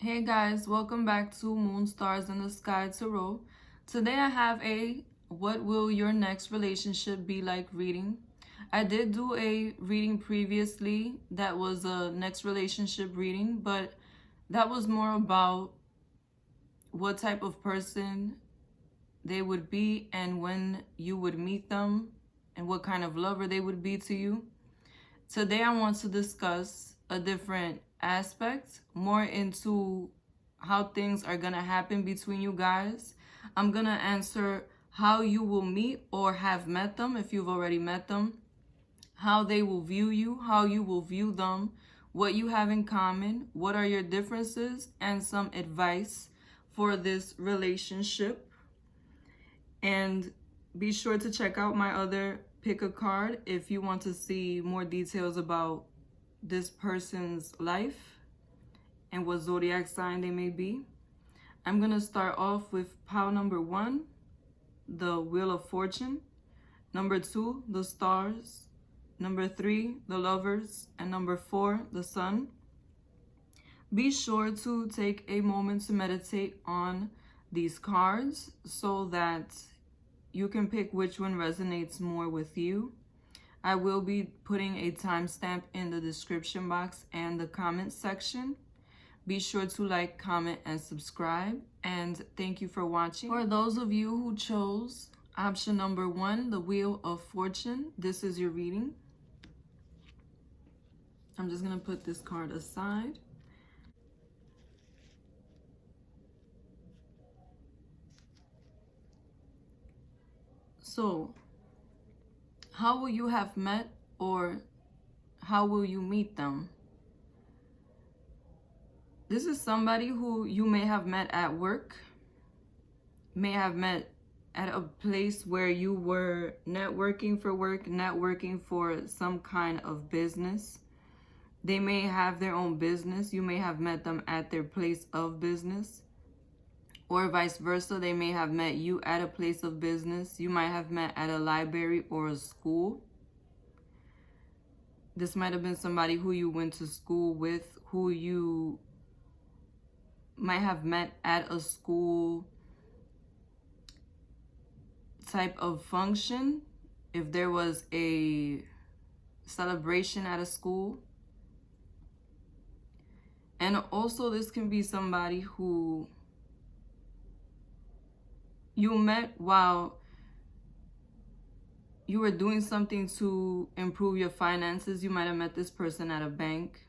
Hey guys, welcome back to Moon Stars in the Sky Tarot. Today I have a what will your next relationship be like reading. I did do a reading previously that was a next relationship reading, but that was more about what type of person they would be and when you would meet them and what kind of lover they would be to you. Today I want to discuss a different aspect, more into how things are gonna happen between you guys. I'm gonna answer how you will meet or have met them if you've already met them, how they will view you, how you will view them, what you have in common, what are your differences, and some advice for this relationship. And be sure to check out my other pick a card if you want to see more details about this person's life and what zodiac sign they may be. I'm going to start off with pile number 1, the Wheel of Fortune. Number 2, the Stars. Number 3, the Lovers. And number 4, the Sun. Be sure to take a moment to meditate on these cards so that you can pick which one resonates more with you. I will be putting a timestamp in the description box and the comment section. Be sure to like, comment, and subscribe. And thank you for watching. For those of you who chose option number 1, the Wheel of Fortune, this is your reading. I'm just going to put this card aside. So, how will you have met or how will you meet them? This is somebody who you may have met at work, may have met at a place where you were networking for work, networking for some kind of business. They may have their own business. You may have met them at their place of business. Or vice versa, they may have met you at a place of business. You might have met at a library or a school. This might have been somebody who you went to school with, who you might have met at a school type of function. If there was a celebration at a school. And also this can be somebody who you met while you were doing something to improve your finances. You might have met this person at a bank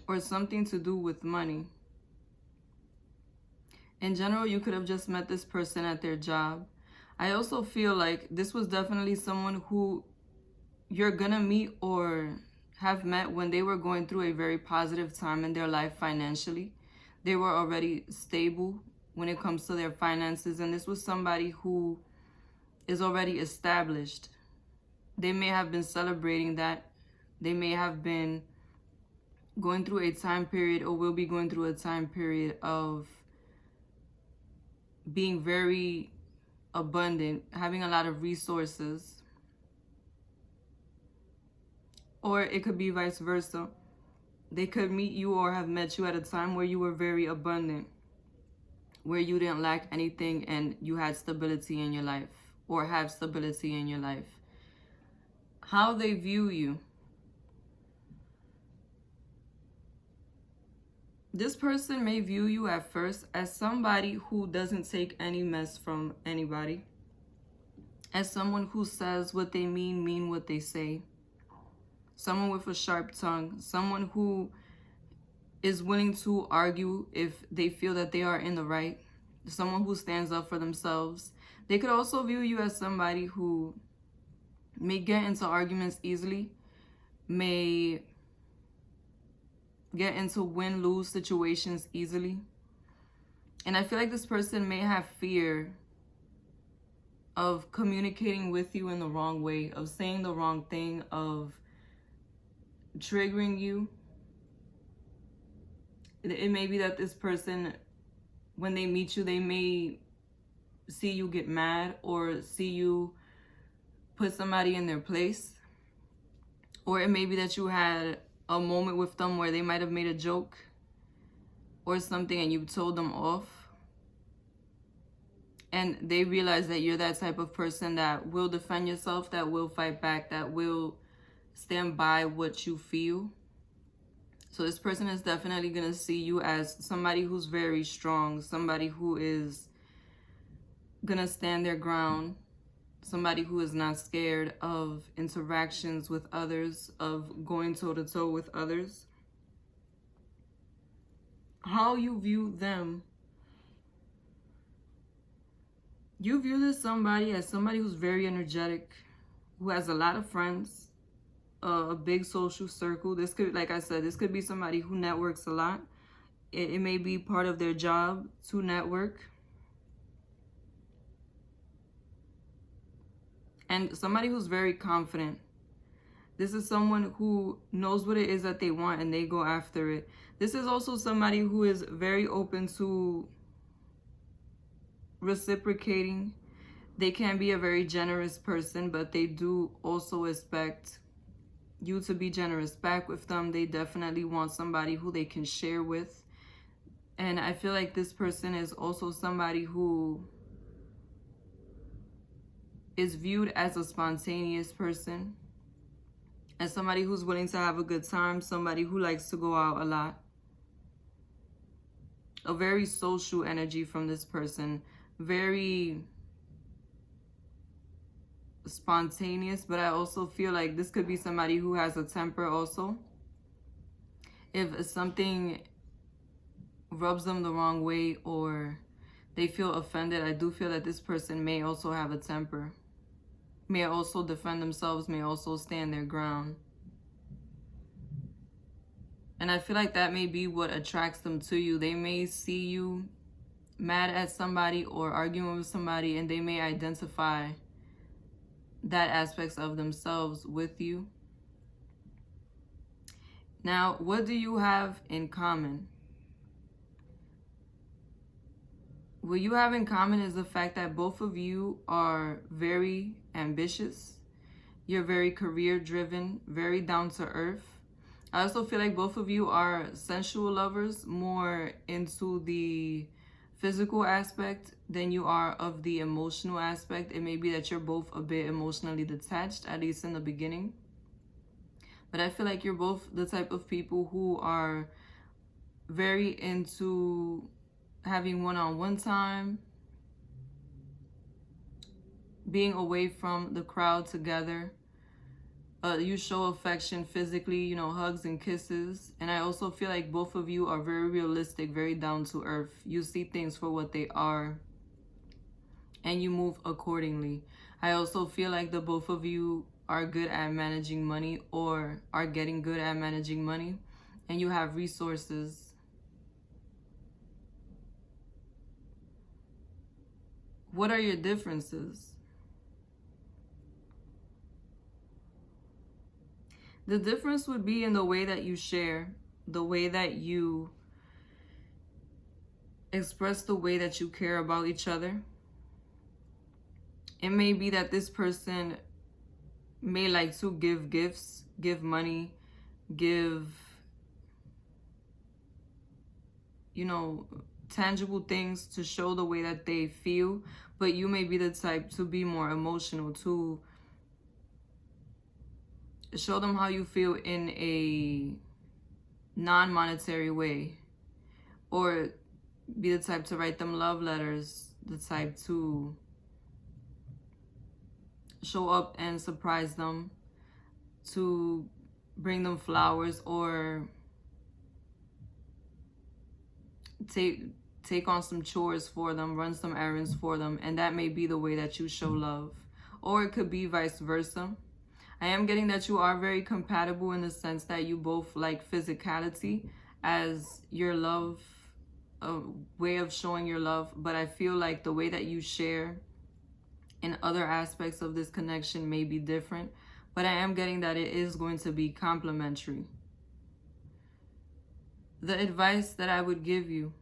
or something to do with money. In general, you could have just met this person at their job. I also feel like this was definitely someone who you're gonna meet or have met when they were going through a very positive time in their life financially. They were already stable when it comes to their finances, and this was somebody who is already established. They may have been celebrating that. They may have been going through a time period or will be going through a time period of being very abundant, having a lot of resources. Or it could be vice versa. They could meet you or have met you at a time where you were very abundant, where you didn't lack anything and you had stability in your life or have stability in your life. How they view you. This person may view you at first as somebody who doesn't take any mess from anybody, as someone who says what they mean what they say, someone with a sharp tongue, someone who is willing to argue if they feel that they are in the right, someone who stands up for themselves. They could also view you as somebody who may get into arguments easily, may get into win-lose situations easily. And I feel like this person may have fear of communicating with you in the wrong way, of saying the wrong thing, of triggering you. It may be that this person, when they meet you, they may see you get mad or see you put somebody in their place. Or it may be that you had a moment with them where they might have made a joke or something and you told them off, and they realize that you're that type of person that will defend yourself, that will fight back, that will stand by what you feel. So this person is definitely going to see you as somebody who's very strong, somebody who is going to stand their ground, somebody who is not scared of interactions with others, of going toe-to-toe with others. How you view them. You view this somebody as somebody who's very energetic, who has a lot of friends, a big social circle. This could, like I said, this could be somebody who networks a lot. It may be part of their job to network. And somebody who's very confident. This is someone who knows what it is that they want and they go after it. This is also somebody who is very open to reciprocating. They can be a very generous person, but they do also expect you to be generous back with them. They definitely want somebody who they can share with. And I feel like this person is also somebody who is viewed as a spontaneous person, as somebody who's willing to have a good time, somebody who likes to go out a lot. A very social energy from this person, very spontaneous, but I also feel like this could be somebody who has a temper also. If something rubs them the wrong way or they feel offended, I do feel that this person may also have a temper, may also defend themselves, may also stand their ground. And I feel like that may be what attracts them to you. They may see you mad at somebody or arguing with somebody, and they may identify that aspects of themselves with you. Now, what do you have in common? What you have in common is the fact that both of you are very ambitious. You're very career driven, very down to earth. I also feel like both of you are sensual lovers, more into the physical aspect than you are of the emotional aspect. It may be that you're both a bit emotionally detached, at least in the beginning. But I feel like you're both the type of people who are very into having one-on-one time, being away from the crowd together. You show affection physically, you know, hugs and kisses. And I also feel like both of you are very realistic, very down to earth. You see things for what they are and you move accordingly. I also feel like the both of you are good at managing money or are getting good at managing money, and you have resources. What are your differences? The difference would be in the way that you share, the way that you express the way that you care about each other. It may be that this person may like to give gifts, give money, give, you know, tangible things to show the way that they feel, but you may be the type to be more emotional, to show them how you feel in a non-monetary way, or be the type to write them love letters, the type to show up and surprise them, to bring them flowers, or take on some chores for them, run some errands for them, and that may be the way that you show love. Or it could be vice versa. I am getting that you are very compatible in the sense that you both like physicality as your love, a way of showing your love, but I feel like the way that you share in other aspects of this connection may be different, but I am getting that it is going to be complementary. The advice that I would give you: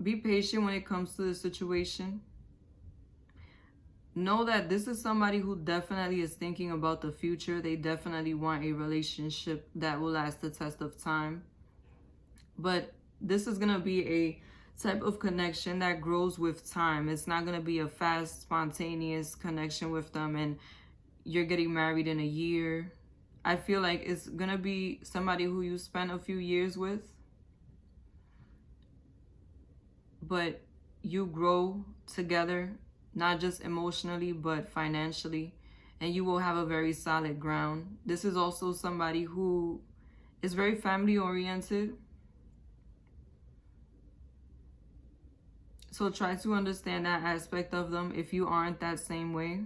be patient when it comes to the situation. know that this is somebody who definitely is thinking about the future. They definitely want a relationship that will last the test of time. But this is going to be a type of connection that grows with time. It's not going to be a fast, spontaneous connection with them and you're getting married in a year. I feel like it's going to be somebody who you spent a few years with, but you grow together, not just emotionally, but financially, and you will have a very solid ground. This is also somebody who is very family oriented. So try to understand that aspect of them if you aren't that same way.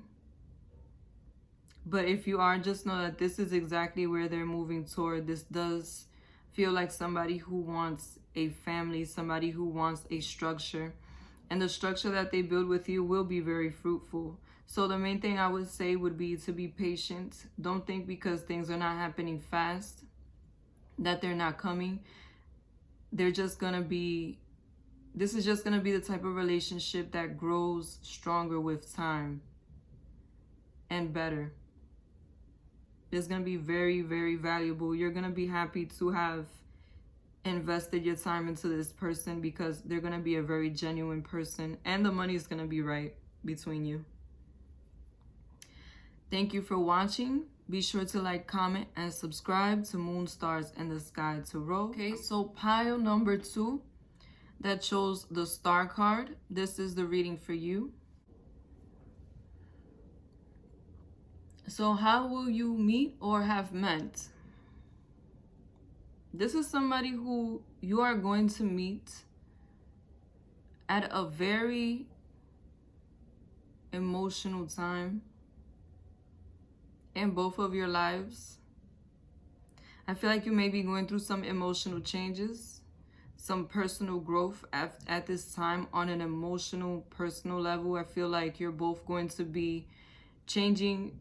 But if you are, just know that this is exactly where they're moving toward. This does feel like somebody who wants a family, somebody who wants a structure. And the structure that they build with you will be very fruitful. So the main thing I would say would be to be patient. Don't think because things are not happening fast that they're not coming. They're just going to be, this is just going to be the type of relationship that grows stronger with time and better. It's going to be very, very valuable. You're going to be happy to have invested your time into this person because they're going to be a very genuine person and the money is going to be right between you. Thank you for watching. Be sure to like, comment, and subscribe to Moon, Stars, and the Sky Tarot. Okay, so pile number 2 that chose the Star card. This is the reading for you. So how will you meet or have met? This is somebody who you are going to meet at a very emotional time in both of your lives. I feel like you may be going through some emotional changes, some personal growth at this time on an emotional, personal level. I feel like you're both going to be changing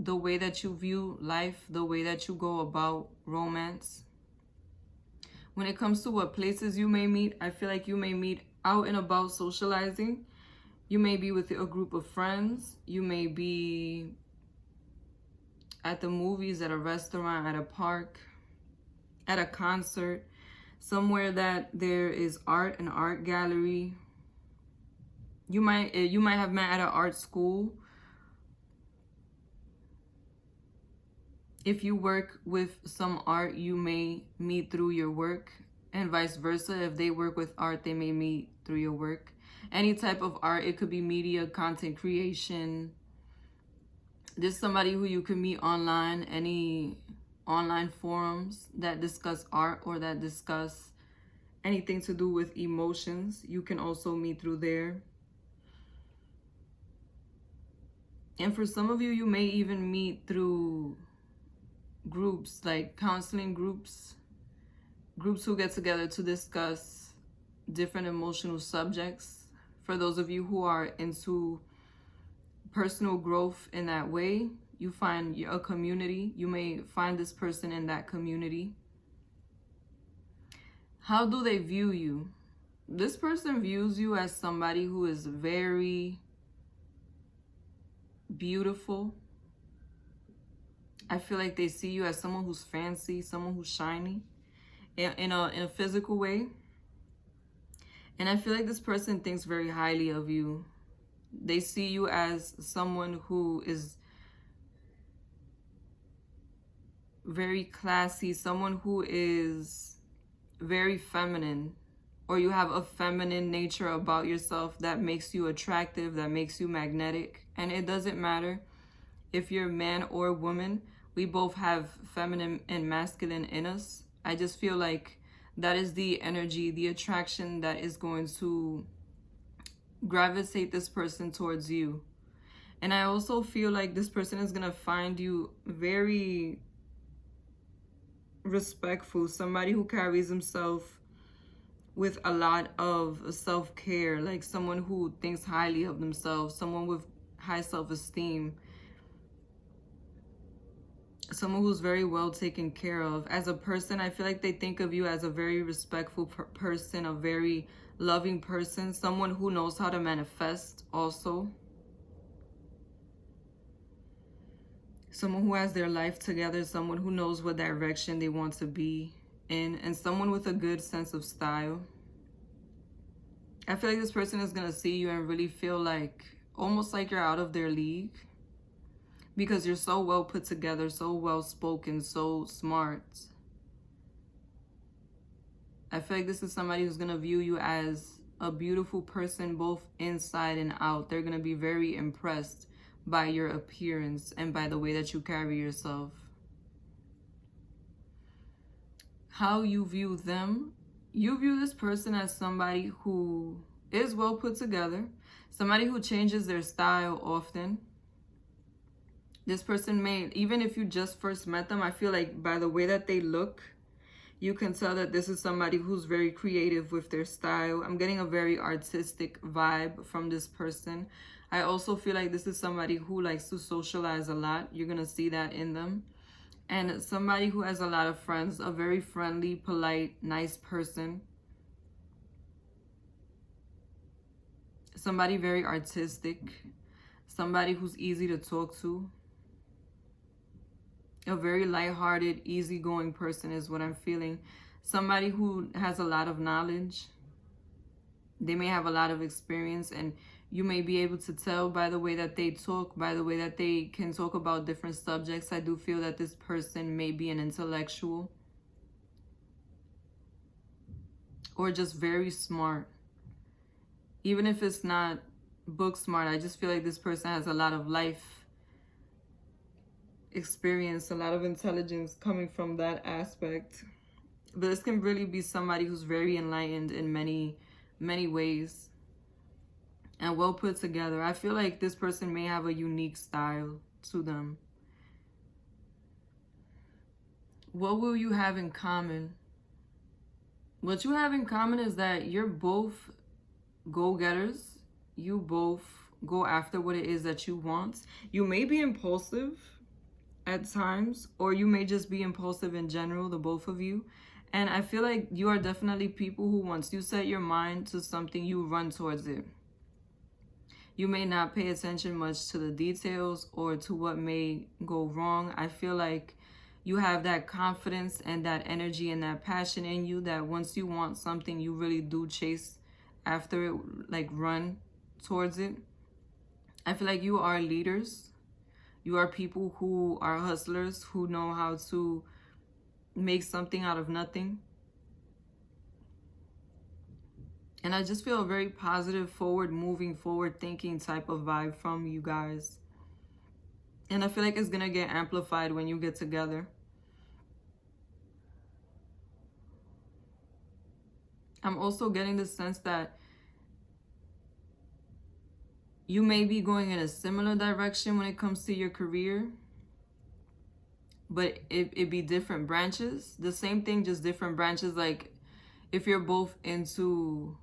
the way that you view life, the way that you go about romance. When it comes to what places you may meet, I feel like you may meet out and about socializing. You may be with a group of friends. You may be at the movies, at a restaurant, at a park, at a concert, somewhere that there is art, an art gallery. You might have met at an art school. If you work with some art, you may meet through your work, and vice versa. If they work with art, they may meet through your work. Any type of art, it could be media, content creation. This is somebody who you can meet online, any online forums that discuss art or that discuss anything to do with emotions. You can also meet through there. And for some of you, you may even meet through groups, like counseling groups who get together to discuss different emotional subjects. For those of you who are into personal growth in that way, you find a community. You may find this person in that community. How do they view you? This person views you as somebody who is very beautiful. I feel like they see you as someone who's fancy, someone who's shiny in a physical way. And I feel like this person thinks very highly of you. They see you as someone who is very classy, someone who is very feminine, or you have a feminine nature about yourself that makes you attractive, that makes you magnetic. And it doesn't matter if you're a man or a woman. We both have feminine and masculine in us. I just feel like that is the energy, the attraction that is going to gravitate this person towards you. And I also feel like this person is going to find you very respectful, somebody who carries himself with a lot of self-care, like someone who thinks highly of themselves, someone with high self-esteem, someone who's very well taken care of. As a person, I feel like they think of you as a very respectful person, a very loving person, someone who knows how to manifest also. someone who has their life together, someone who knows what direction they want to be in, and someone with a good sense of style. I feel like this person is going to see you and really feel like, almost like you're out of their league, because you're so well put together, so well spoken, so smart. I feel like this is somebody who's going to view you as a beautiful person, both inside and out. They're going to be very impressed by your appearance and by the way that you carry yourself. How you view them, you view this person as somebody who is well put together, somebody who changes their style often. This person may, even if you just first met them, I feel like by the way that they look, you can tell that this is somebody who's very creative with their style. I'm getting a very artistic vibe from this person. I also feel like this is somebody who likes to socialize a lot. You're going to see that in them. And somebody who has a lot of friends, a very friendly, polite, nice person. Somebody very artistic. Somebody who's easy to talk to. A very lighthearted, easygoing person is what I'm feeling. Somebody who has a lot of knowledge. They may have a lot of experience, and you may be able to tell by the way that they talk, by the way that they can talk about different subjects. I do feel that this person may be an intellectual or just very smart. Even if it's not book smart, I just feel like this person has a lot of life experience, a lot of intelligence coming from that aspect. But this can really be somebody who's very enlightened in many ways and well put together. I feel like this person may have a unique style to them. What will you have in common? What you have in common is that you're both go-getters. You both go after what it is that you want. You may be impulsive at times, or you may just be impulsive in general, the both of you. And I feel like you are definitely people who, once you set your mind to something, you run towards it. You may not pay attention much to the details or to what may go wrong. I feel like you have that confidence and that energy and that passion in you that once you want something, you really do chase after it, like run towards it. I feel like you are leaders. You are people who are hustlers, who know how to make something out of nothing. And I just feel a very positive, moving forward thinking type of vibe from you guys. And I feel like it's going to get amplified when you get together. I'm also getting the sense that you may be going in a similar direction when it comes to your career, but it be different branches. The same thing, just different branches. Like if you're both into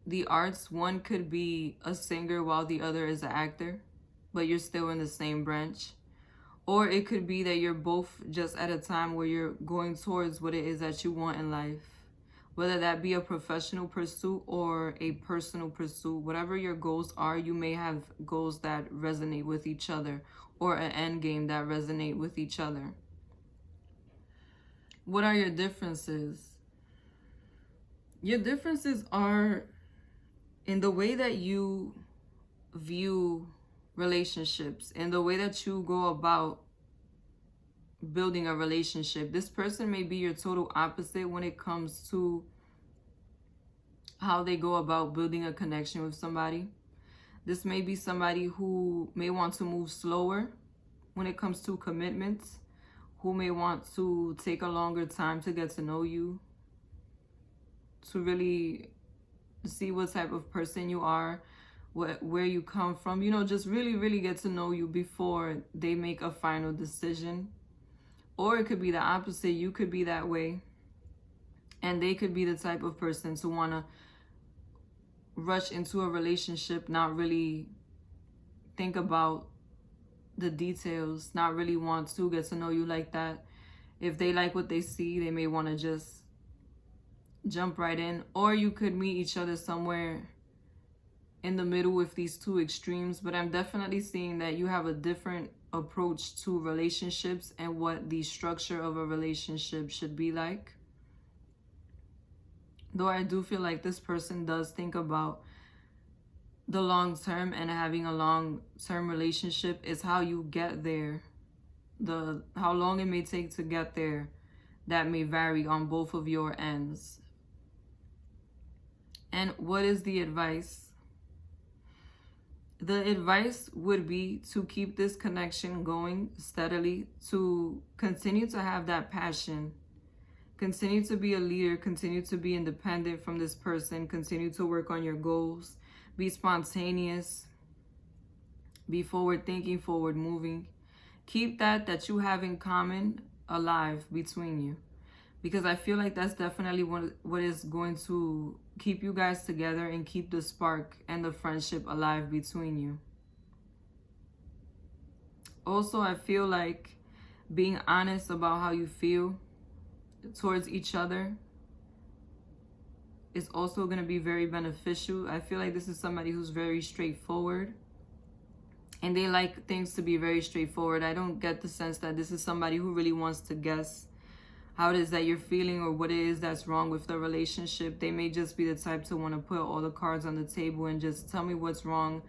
the arts, one could be a singer while the other is an actor, but you're still in the same branch. Or it could be that you're both just at a time where you're going towards what it is that you want in life. Whether that be a professional pursuit or a personal pursuit, whatever your goals are, you may have goals that resonate with each other or an end game that resonate with each other. What are your differences? Your differences are in the way that you view relationships, in the way that you go about building a relationship. This person may be your total opposite when it comes to how they go about building a connection with somebody. This may be somebody who may want to move slower when it comes to commitments, who may want to take a longer time to get to know you, to really see what type of person you are, where you come from, you know, just really get to know you before they make a final decision. Or it could be the opposite. You could be that way, and they could be the type of person to want to rush into a relationship, not really think about the details, not really want to get to know you like that. If they like what they see, they may want to just jump right in. Or you could meet each other somewhere in the middle with these two extremes. But I'm definitely seeing that you have a different approach to relationships and what the structure of a relationship should be like. Though I do feel like this person does think about the long term, and having a long term relationship is how you get there. How long it may take to get there, that may vary on both of your ends. And what is the advice? The advice would be to keep this connection going steadily, to continue to have that passion, continue to be a leader, continue to be independent from this person, continue to work on your goals, be spontaneous, be forward thinking, forward moving. Keep that you have in common alive between you, because I feel like that's definitely what is going to keep you guys together and keep the spark and the friendship alive between you. Also, I feel like being honest about how you feel towards each other is also going to be very beneficial. I feel like this is somebody who's very straightforward, and they like things to be very straightforward. I don't get the sense that this is somebody who really wants to guess how it is that you're feeling or what it is that's wrong with the relationship. They may just be the type to want to put all the cards on the table and just tell me what's wrong,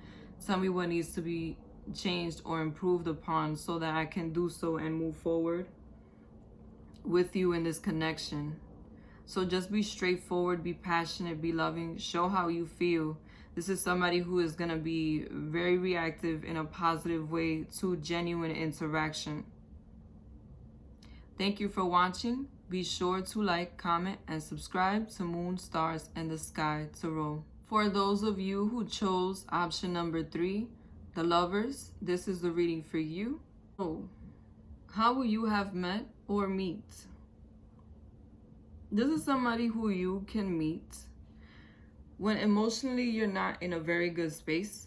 tell me what needs to be changed or improved upon so that I can do so and move forward with you in this connection. So just be straightforward, be passionate, be loving, show how you feel. This is somebody who is going to be very reactive in a positive way to genuine interaction. Thank you for watching. Be sure to like, comment, and subscribe to Moon, Stars, and the Sky Tarot. For those of you who chose option number 3, the Lovers, this is the reading for you. Oh, how will you have met or meet? This is somebody who you can meet when emotionally you're not in a very good space.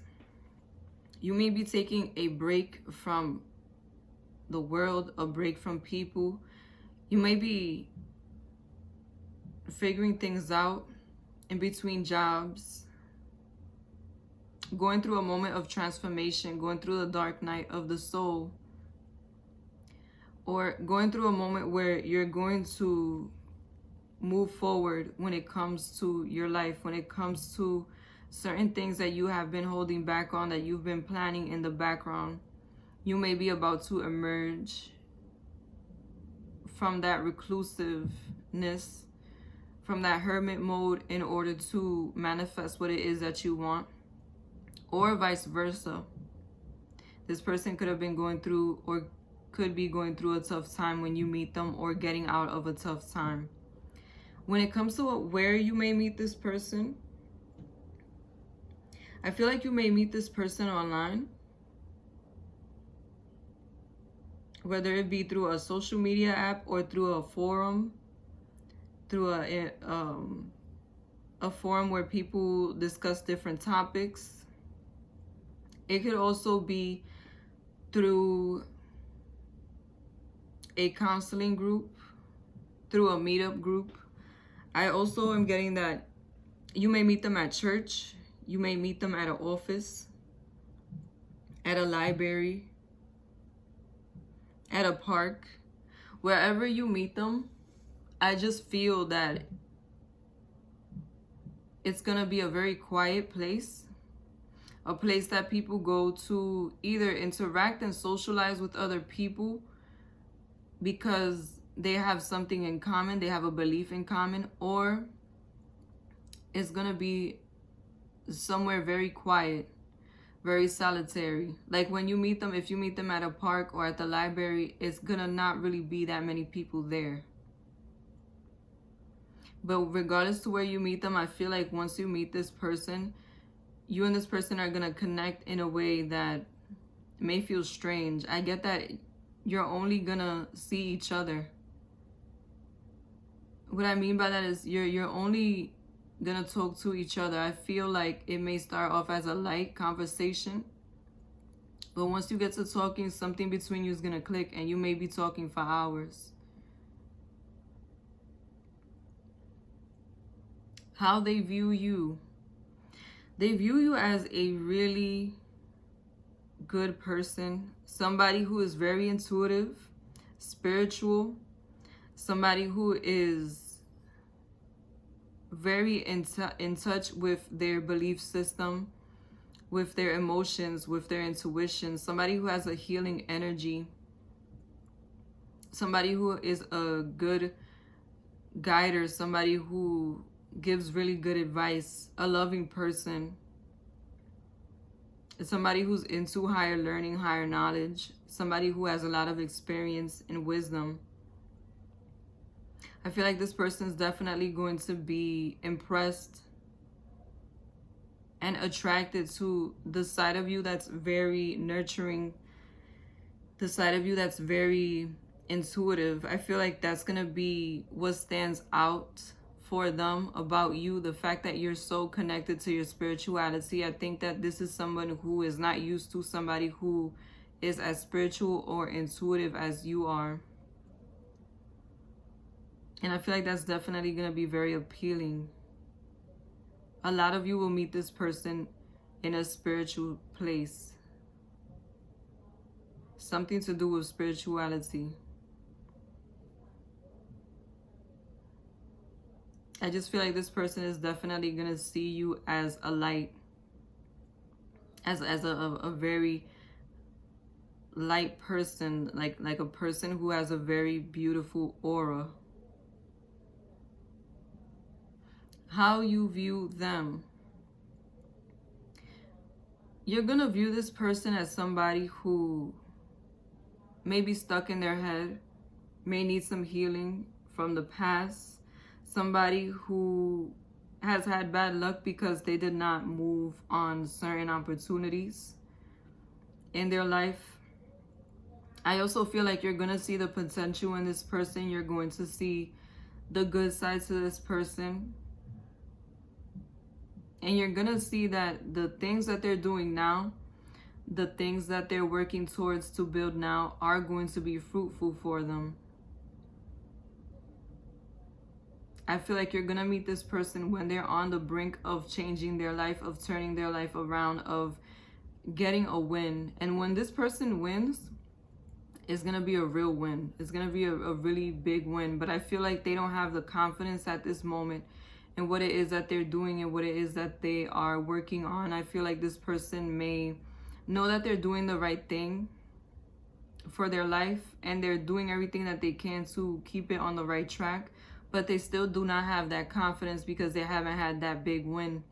You may be taking a break from the world, a break from people. You may be figuring things out in between jobs, going through a moment of transformation, going through the dark night of the soul, or going through a moment where you're going to move forward when it comes to your life, when it comes to certain things that you have been holding back on, that you've been planning in the background. You may be about to emerge from that reclusiveness, from that hermit mode, in order to manifest what it is that you want, or vice versa. This person could have been going through or could be going through a tough time when you meet them, or getting out of a tough time. When it comes to where you may meet this person, I feel like you may meet this person online, whether it be through a social media app or through a forum, through a forum where people discuss different topics. It could also be through a counseling group, through a meetup group. I also am getting that you may meet them at church, you may meet them at an office, at a library, at a park. Wherever you meet them, I just feel that it's gonna be a very quiet place, a place that people go to either interact and socialize with other people because they have something in common, they have a belief in common, or it's gonna be somewhere very quiet, very solitary. Like when you meet them, if you meet them at a park or at the library, it's gonna not really be that many people there. But regardless to where you meet them, I feel like once you meet this person, you and this person are gonna connect in a way that may feel strange. I get that you're only gonna see each other. What I mean by that is you're only gonna talk to each other. I feel like it may start off as a light conversation, but once you get to talking, something between you is gonna click, and you may be talking for hours. How they view you. They view you as a really good person, somebody who is very intuitive, spiritual, somebody who is very in touch with their belief system, with their emotions, with their intuition, somebody who has a healing energy, somebody who is a good guider, somebody who gives really good advice, a loving person, somebody who's into higher learning, higher knowledge, somebody who has a lot of experience and wisdom. I feel like this person is definitely going to be impressed and attracted to the side of you that's very nurturing, the side of you that's very intuitive. I feel like that's going to be what stands out for them about you, the fact that you're so connected to your spirituality. I think that this is someone who is not used to somebody who is as spiritual or intuitive as you are. And I feel like that's definitely going to be very appealing. A lot of you will meet this person in a spiritual place. Something to do with spirituality. I just feel like this person is definitely going to see you as a light. As a very light person. Like a person who has a very beautiful aura. How you view them. You're going to view this person as somebody who may be stuck in their head, may need some healing from the past, somebody who has had bad luck because they did not move on certain opportunities in their life. I also feel like you're going to see the potential in this person. You're going to see the good sides to this person. And you're going to see that the things that they're doing now, the things that they're working towards to build now are going to be fruitful for them. I feel like you're going to meet this person when they're on the brink of changing their life, of turning their life around, of getting a win. And when this person wins, it's going to be a real win. It's going to be a really big win. But I feel like they don't have the confidence at this moment in what it is that they're doing and what it is that they are working on. I feel like this person may know that they're doing the right thing for their life and they're doing everything that they can to keep it on the right track, but they still do not have that confidence because they haven't had that big win.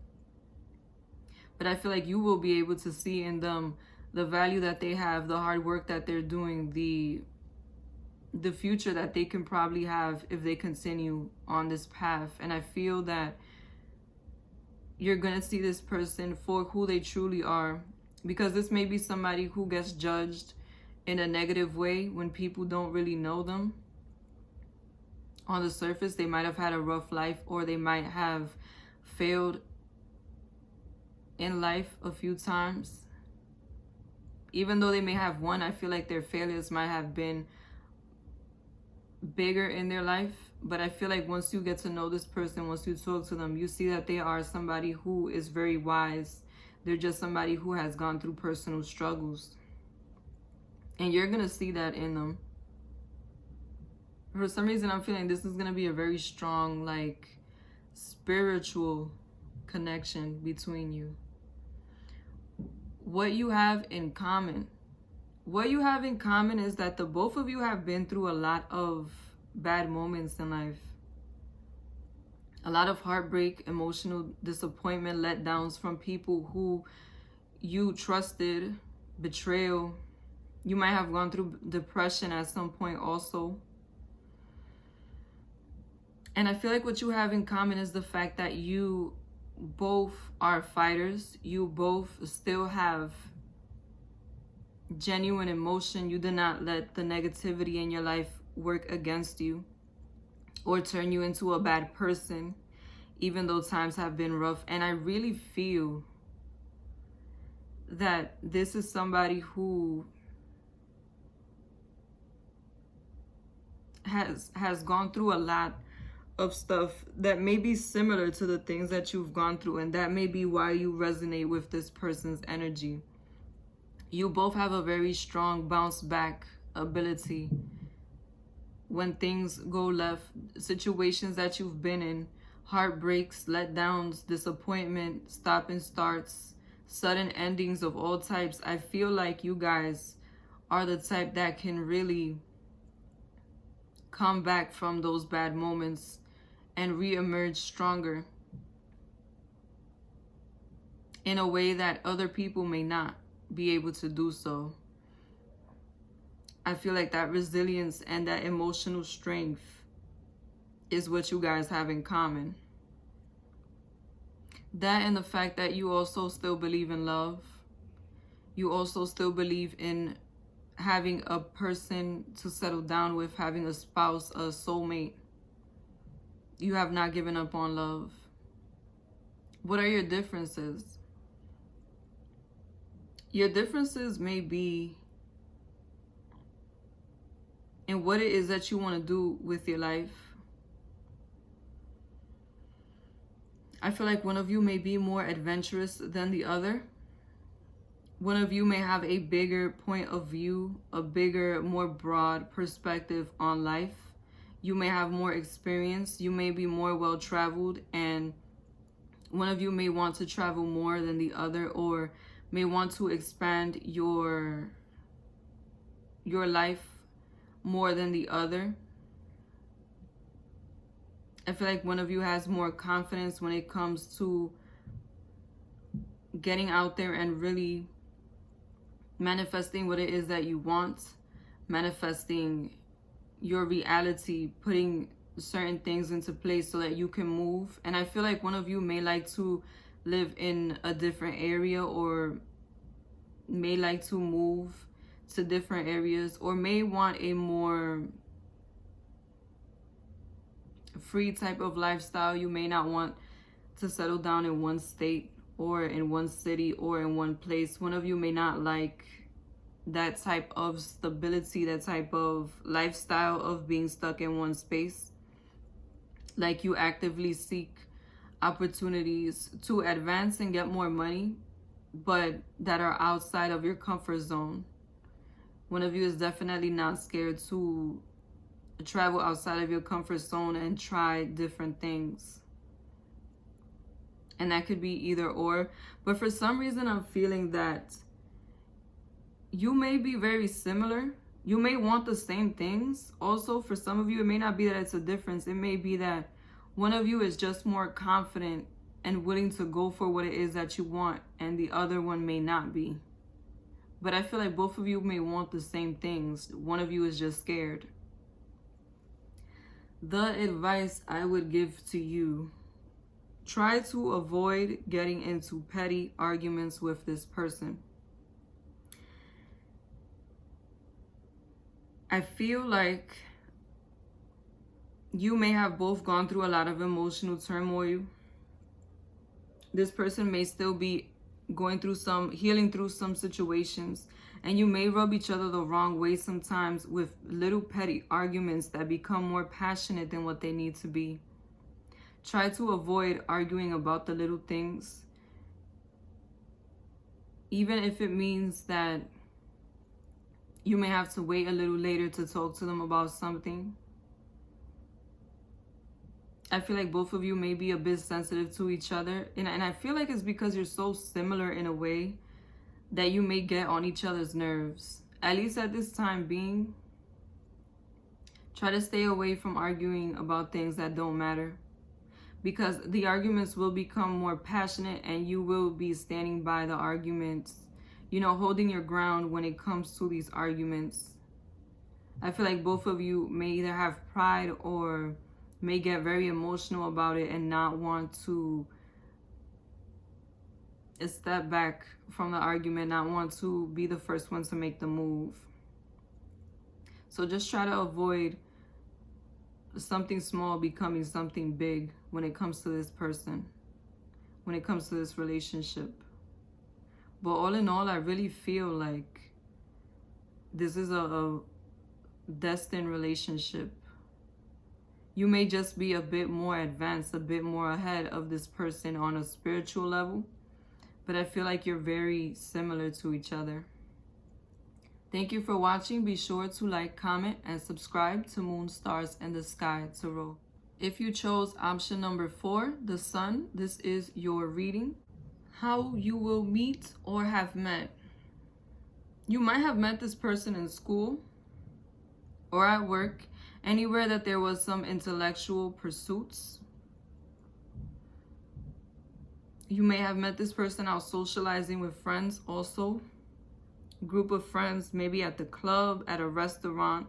But I feel like you will be able to see in them the value that they have, the hard work that they're doing, the future that they can probably have if they continue on this path. And I feel that you're going to see this person for who they truly are, because this may be somebody who gets judged in a negative way when people don't really know them. On the surface, they might have had a rough life, or they might have failed in life a few times. Even though they may have won, I feel like their failures might have been bigger in their life. But I feel like once you get to know this person, once you talk to them, you see that they are somebody who is very wise. They're just somebody who has gone through personal struggles. And you're going to see that in them. For some reason, I'm feeling this is going to be a very strong, like, spiritual connection between you. What you have in common. What you have in common is that the both of you have been through a lot of bad moments in life. A lot of heartbreak, emotional disappointment, letdowns from people who you trusted, betrayal. You might have gone through depression at some point also. And I feel like what you have in common is the fact that you both are fighters. You both still have genuine emotion. You did not let the negativity in your life work against you or turn you into a bad person, even though times have been rough. And I really feel that this is somebody who has gone through a lot of stuff that may be similar to the things that you've gone through, and that may be why you resonate with this person's energy. You both have a very strong bounce back ability when things go left, situations that you've been in, heartbreaks, letdowns, disappointment, stop and starts, sudden endings of all types. I feel like you guys are the type that can really come back from those bad moments and re-emerge stronger in a way that other people may not be able to do so. I feel like that resilience and that emotional strength is what you guys have in common. That and the fact that you also still believe in love. You also still believe in having a person to settle down with, having a spouse, a soulmate. You have not given up on love. What are your differences? Your differences may be in what it is that you want to do with your life. I feel like one of you may be more adventurous than the other. One of you may have a bigger point of view, a bigger, more broad perspective on life. You may have more experience. You may be more well-traveled, and one of you may want to travel more than the other, or may want to expand your life more than the other. I feel like one of you has more confidence when it comes to getting out there and really manifesting what it is that you want, manifesting your reality, putting certain things into place so that you can move. And I feel like one of you may like to live in a different area, or may like to move to different areas, or may want a more free type of lifestyle. You may not want to settle down in one state or in one city or in one place. One of you may not like that type of stability, that type of lifestyle of being stuck in one space. Like you actively seek opportunities to advance and get more money, but that are outside of your comfort zone. One of you is definitely not scared to travel outside of your comfort zone and try different things. And that could be either or. But for some reason, I'm feeling that you may be very similar. You may want the same things. Also, for some of you, it may not be that it's a difference. It may be that one of you is just more confident and willing to go for what it is that you want, and the other one may not be. But I feel like both of you may want the same things. One of you is just scared. The advice I would give to you: try to avoid getting into petty arguments with this person. I feel like you may have both gone through a lot of emotional turmoil. This person may still be healing through some situations, and you may rub each other the wrong way sometimes with little petty arguments that become more passionate than what they need to be. Try to avoid arguing about the little things, even if it means that you may have to wait a little later to talk to them about something. I feel like both of you may be a bit sensitive to each other. And I feel like it's because you're so similar in a way that you may get on each other's nerves. At least at this time being, try to stay away from arguing about things that don't matter, because the arguments will become more passionate and you will be standing by the arguments, holding your ground when it comes to these arguments. I feel like both of you may either have pride or may get very emotional about it and not want to step back from the argument, not want to be the first one to make the move. So just try to avoid something small becoming something big when it comes to this person, when it comes to this relationship. But all in all, I really feel like this is a destined relationship. You may just be a bit more advanced, a bit more ahead of this person on a spiritual level, but I feel like you're very similar to each other. Thank you for watching. Be sure to like, comment, and subscribe to Moon, Stars, and the Sky Tarot. If you chose option number 4, the Sun, this is your reading. How you will meet or have met. You might have met this person in school or at work, anywhere that there was some intellectual pursuits. You may have met this person out socializing with friends also. Group of friends, maybe at the club, at a restaurant.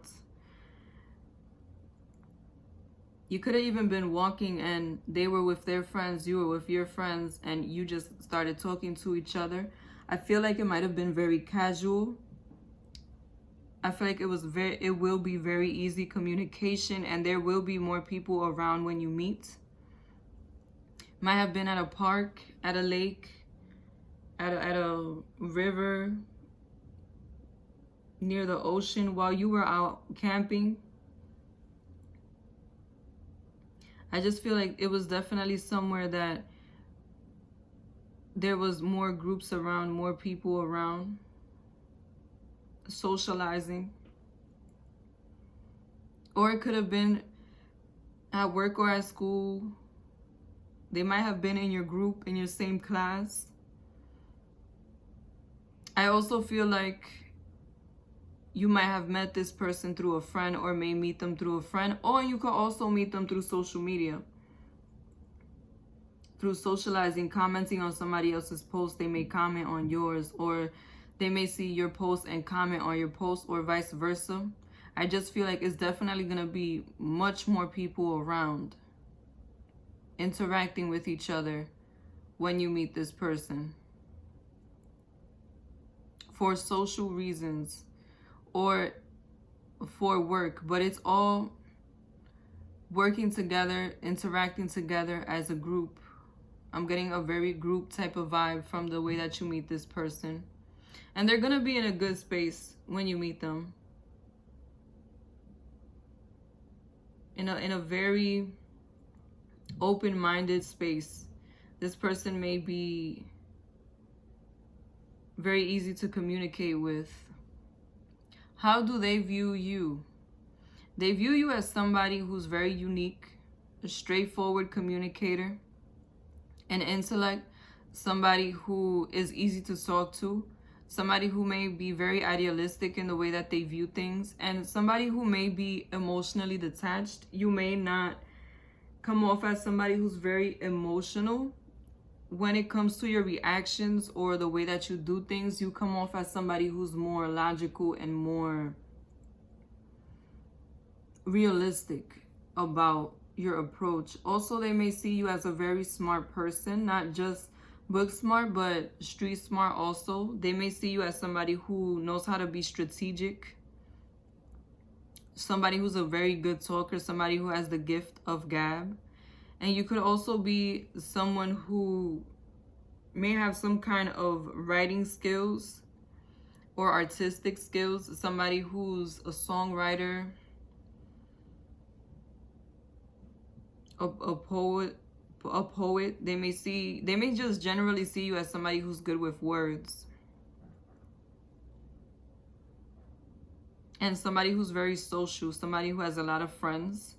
You could have even been walking and they were with their friends, you were with your friends, and you just started talking to each other. I feel like it might have been very casual. I feel like it will be very easy communication, and there will be more people around when you meet. Might have been at a park, at a lake, at a river, near the ocean while you were out camping. I just feel like it was definitely somewhere that there was more groups around, more people around, socializing. Or it could have been at work or at school. They might have been in your group, in your same class. I also feel like you might have met this person through a friend, or may meet them through a friend, or you could also meet them through social media. Through socializing, commenting on somebody else's post, they may comment on yours, or they may see your post and comment on your post, or vice versa. I just feel like it's definitely going to be much more people around interacting with each other when you meet this person. For social reasons or for work, but it's all working together, interacting together as a group. I'm getting a very group type of vibe from the way that you meet this person. And they're going to be in a good space when you meet them. In a very open-minded space. This person may be very easy to communicate with. How do they view you? They view you as somebody who's very unique, a straightforward communicator, an intellect, somebody who is easy to talk to, somebody who may be very idealistic in the way that they view things, and somebody who may be emotionally detached. You may not come off as somebody who's very emotional. When it comes to your reactions or the way that you do things, you come off as somebody who's more logical and more realistic about your approach. Also, they may see you as a very smart person, not just book smart, but street smart also. They may see you as somebody who knows how to be strategic, somebody who's a very good talker, somebody who has the gift of gab. And you could also be someone who may have some kind of writing skills or artistic skills, somebody who's a songwriter, a poet. They may just generally see you as somebody who's good with words. And somebody who's very social, somebody who has a lot of friends.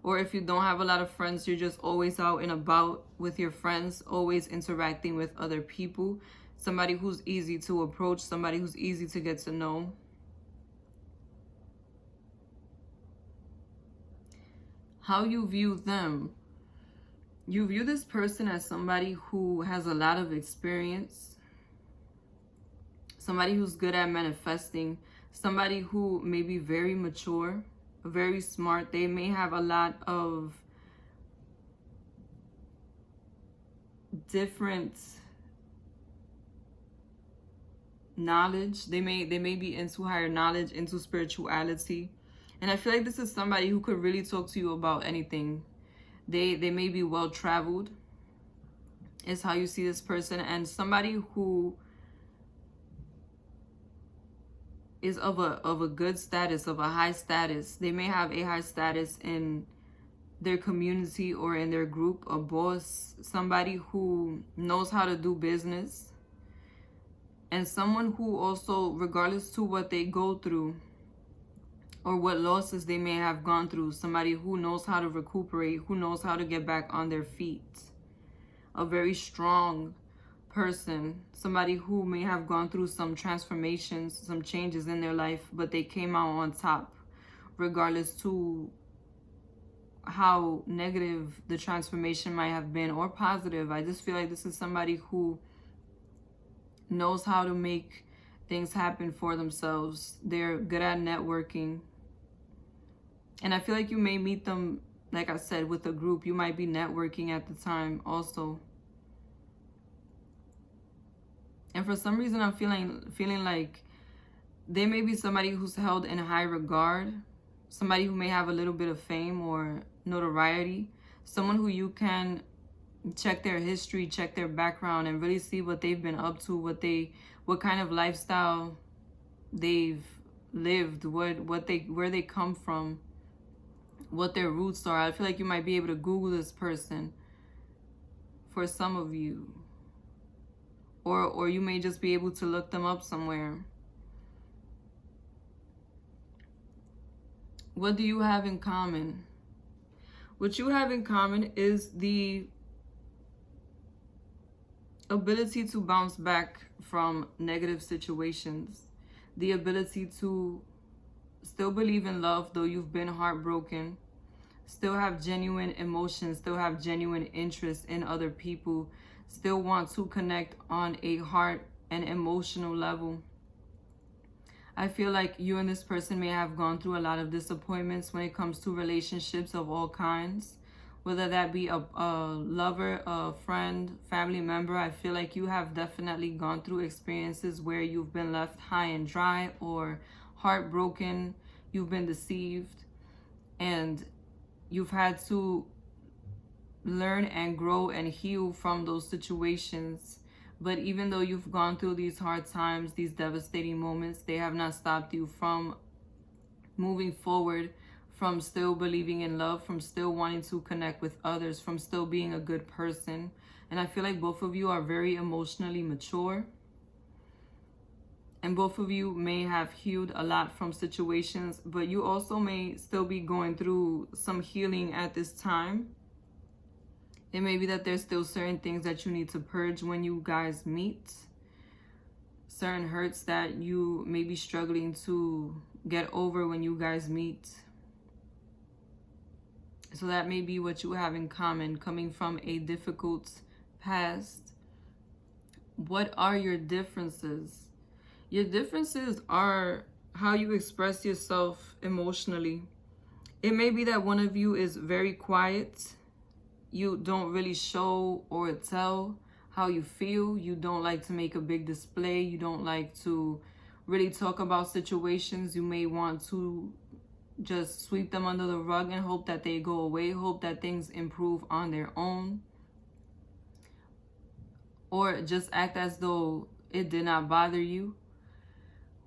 Or if you don't have a lot of friends, you're just always out and about with your friends, always interacting with other people. Somebody who's easy to approach, somebody who's easy to get to know. How you view them. You view this person as somebody who has a lot of experience, somebody who's good at manifesting, somebody who may be very mature, very smart. They may have a lot of different knowledge. They may be into higher knowledge, into spirituality. And I feel like this is somebody who could really talk to you about anything. They may be well traveled, is how you see this person. And somebody who is of a good status, of a high status. They may have a high status in their community or in their group, a boss, somebody who knows how to do business, And someone who also, regardless to what they go through or what losses they may have gone through, somebody who knows how to recuperate, who knows how to get back on their feet. A very strong person, somebody who may have gone through some transformations, some changes in their life, but they came out on top, regardless to how negative the transformation might have been or positive. I just feel like this is somebody who knows how to make things happen for themselves. They're good at networking. And I feel like you may meet them, like I said, with a group. You might be networking at the time also. And for some reason, I'm feeling like they may be somebody who's held in high regard, somebody who may have a little bit of fame or notoriety, someone who you can check their history, check their background, and really see what they've been up to, what kind of lifestyle they've lived, where they come from, what their roots are. I feel like you might be able to Google this person for some of you. Or you may just be able to look them up somewhere. What do you have in common? What you have in common is the ability to bounce back from negative situations, the ability to still believe in love though you've been heartbroken, still have genuine emotions, still have genuine interest in other people, still want to connect on a heart and emotional level. I feel like you and this person may have gone through a lot of disappointments when it comes to relationships of all kinds, whether that be a lover, a friend, family member. I feel like you have definitely gone through experiences where you've been left high and dry or heartbroken, you've been deceived, and you've had to learn and grow and heal from those situations. But even though you've gone through these hard times, these devastating moments, they have not stopped you from moving forward, from still believing in love, from still wanting to connect with others, from still being a good person. And I feel like both of you are very emotionally mature. And both of you may have healed a lot from situations, but you also may still be going through some healing at this time. It may be that there's still certain things that you need to purge when you guys meet. Certain hurts that you may be struggling to get over when you guys meet. So that may be what you have in common, coming from a difficult past. What are your differences? Your differences are how you express yourself emotionally. It may be that one of you is very quiet. You don't really show or tell how you feel. You don't like to make a big display. You don't like to really talk about situations. You may want to just sweep them under the rug and hope that they go away, hope that things improve on their own. Or just act as though it did not bother you.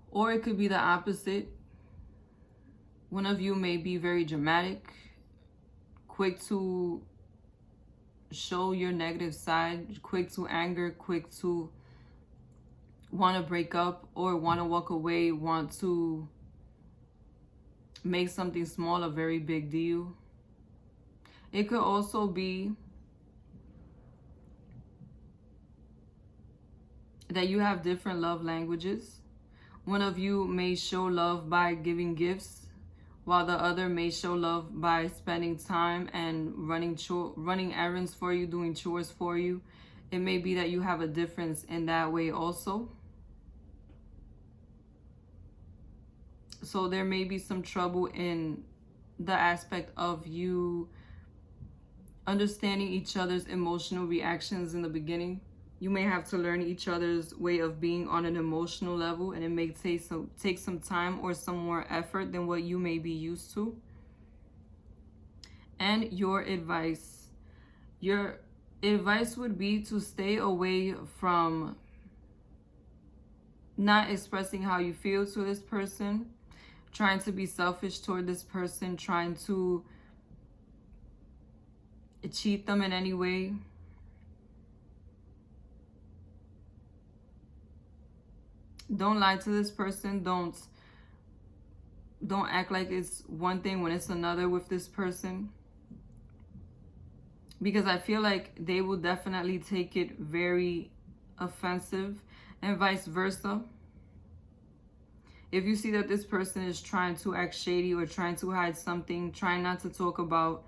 Or it could be the opposite. One of you may be very dramatic, quick to show your negative side, quick to anger, quick to want to break up or want to walk away, want to make something small a very big deal. It could also be that you have different love languages. One of you may show love by giving gifts, while the other may show love by spending time and running errands for you, doing chores for you. It may be that you have a difference in that way also. So there may be some trouble in the aspect of you understanding each other's emotional reactions in the beginning. You may have to learn each other's way of being on an emotional level, and it may take some time or some more effort than what you may be used to. And your advice. Your advice would be to stay away from not expressing how you feel to this person, trying to be selfish toward this person, trying to cheat them in any way. Don't lie to this person. Don't act like it's one thing when it's another with this person, because I feel like they will definitely take it very offensive, and vice versa. If you see that this person is trying to act shady or trying to hide something, trying not to talk about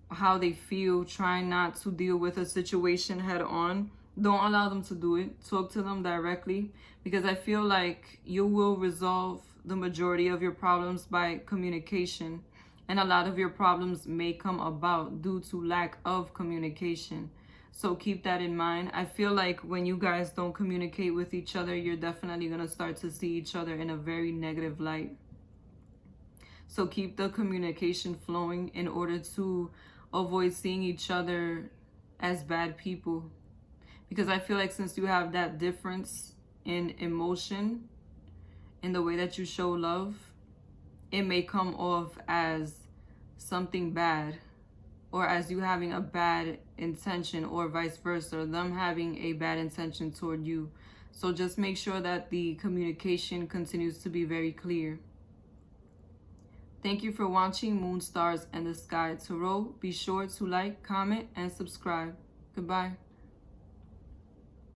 how they feel, trying not to deal with a situation head on, don't allow them to do it. Talk to them directly, because I feel like you will resolve the majority of your problems by communication, and a lot of your problems may come about due to lack of communication. So keep that in mind. I feel like when you guys don't communicate with each other, you're definitely going to start to see each other in a very negative light. So keep the communication flowing in order to avoid seeing each other as bad people. Because I feel like since you have that difference in emotion, in the way that you show love, it may come off as something bad, or as you having a bad intention, or vice versa, them having a bad intention toward you. So just make sure that the communication continues to be very clear. Thank you for watching Moon, Stars, and the Sky Tarot. Be sure to like, comment, and subscribe. Goodbye.